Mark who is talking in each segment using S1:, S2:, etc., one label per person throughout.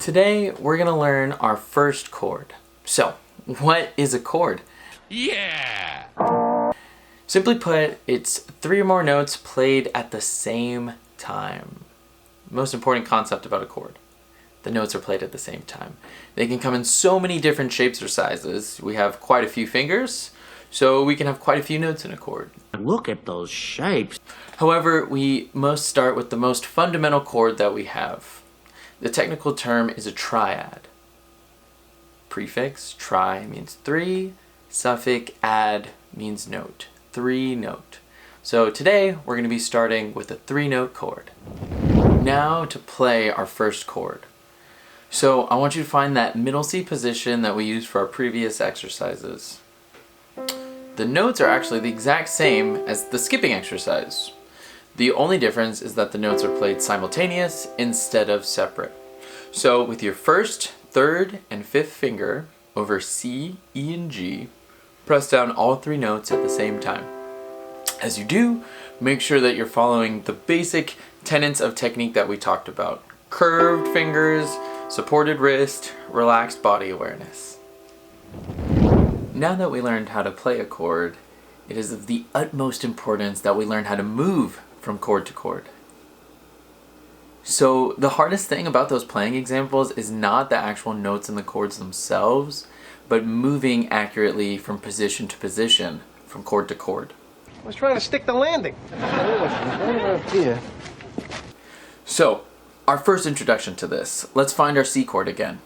S1: Today we're going to learn our first chord. So, what is a chord?
S2: Yeah!
S1: Simply put, it's 3 or more notes played at the same time. Most important concept about a chord. The notes are played at the same time. They can come in so many different shapes or sizes. We have quite a few fingers, so we can have quite a few notes in a chord.
S3: Look at those shapes.
S1: However, we must start with the most fundamental chord that we have. The technical term is a triad. Prefix, tri, means 3. Suffix, ad, means note. 3 note. So today, we're going to be starting with a 3-note chord. Now to play our first chord. So I want you to find that middle C position that we used for our previous exercises. The notes are actually the exact same as the skipping exercise. The only difference is that the notes are played simultaneous instead of separate. So with your first, third, and fifth finger over C, E, and G, press down all 3 notes at the same time. As you do, make sure that you're following the basic tenets of technique that we talked about. Curved fingers, supported wrist, relaxed body awareness. Now that we learned how to play a chord, it is of the utmost importance that we learn how to move from chord to chord. So the hardest thing about those playing examples is not the actual notes in the chords themselves, but moving accurately from position to position, from chord to chord.
S4: I was trying to stick the landing.
S1: So, our first introduction to this. Let's find our C chord again.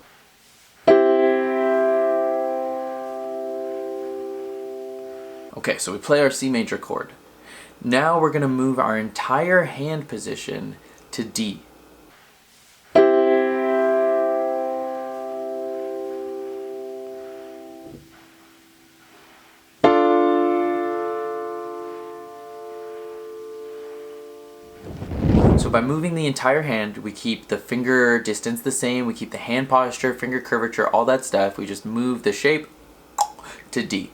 S1: Okay, so we play our C major chord. Now we're going to move our entire hand position to D. So by moving the entire hand, we keep the finger distance the same, we keep the hand posture, finger curvature, all that stuff. We just move the shape to D.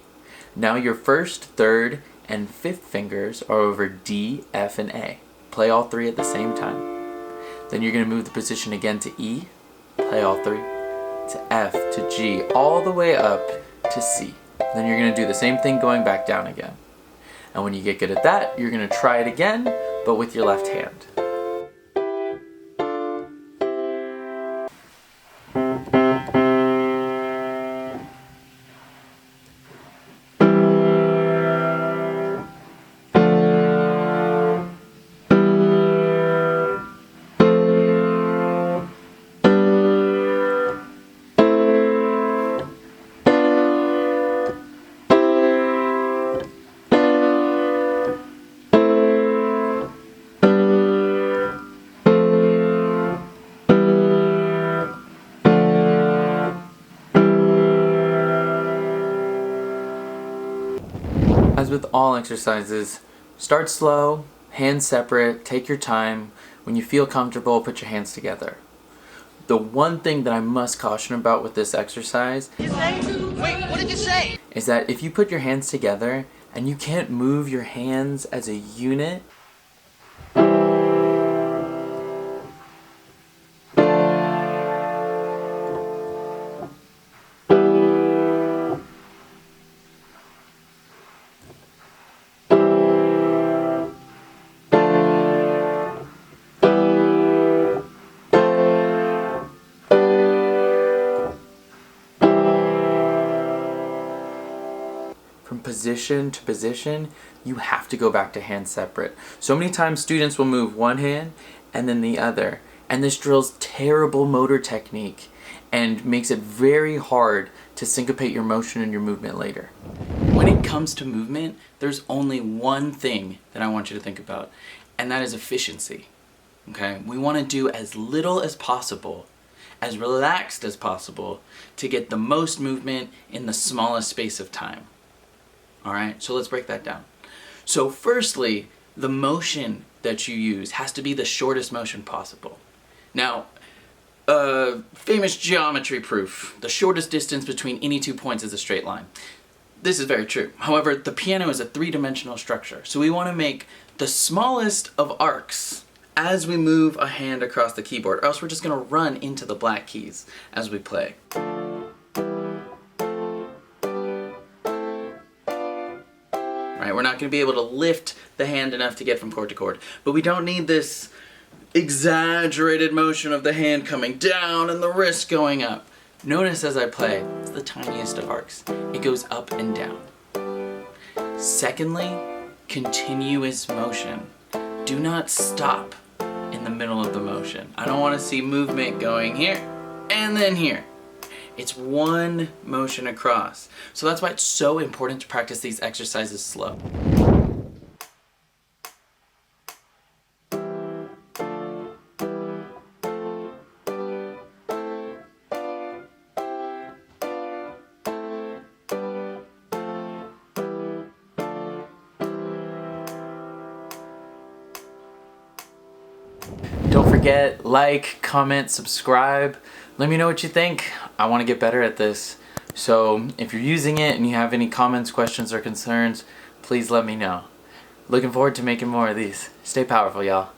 S1: Now your first, third, and fifth fingers are over D, F, and A. Play all 3 at the same time. Then you're going to move the position again to E, play all 3, to F, to G, all the way up to C. Then you're going to do the same thing going back down again. And when you get good at that, you're going to try it again, but with your left hand. As with all exercises, start slow, hands separate, take your time. When you feel comfortable, put your hands together. The one thing that I must caution about with this exercise
S2: Wait, what did you say?
S1: is that if you put your hands together and you can't move your hands as a unit, from position to position, you have to go back to hand separate. So many times students will move one hand and then the other, and this drills terrible motor technique and makes it very hard to syncopate your motion and your movement later. When it comes to movement, there's only one thing that I want you to think about, and that is efficiency. Okay? We want to do as little as possible, as relaxed as possible, to get the most movement in the smallest space of time. Alright, so let's break that down. So firstly, the motion that you use has to be the shortest motion possible. Now, famous geometry proof, the shortest distance between any 2 points is a straight line. This is very true. However, the piano is a 3-dimensional structure, so we want to make the smallest of arcs as we move a hand across the keyboard, or else we're just going to run into the black keys as we play. Right, we're not going to be able to lift the hand enough to get from chord to chord, but we don't need this exaggerated motion of the hand coming down and the wrist going up. Notice as I play, it's the tiniest of arcs. It goes up and down. Secondly, continuous motion. Do not stop in the middle of the motion. I don't want to see movement going here and then here. It's one motion across. So that's why it's so important to practice these exercises slow. Don't forget, like, comment, subscribe. Let me know what you think. I want to get better at this. So if you're using it and you have any comments, questions, or concerns, please let me know. Looking forward to making more of these. Stay powerful, y'all.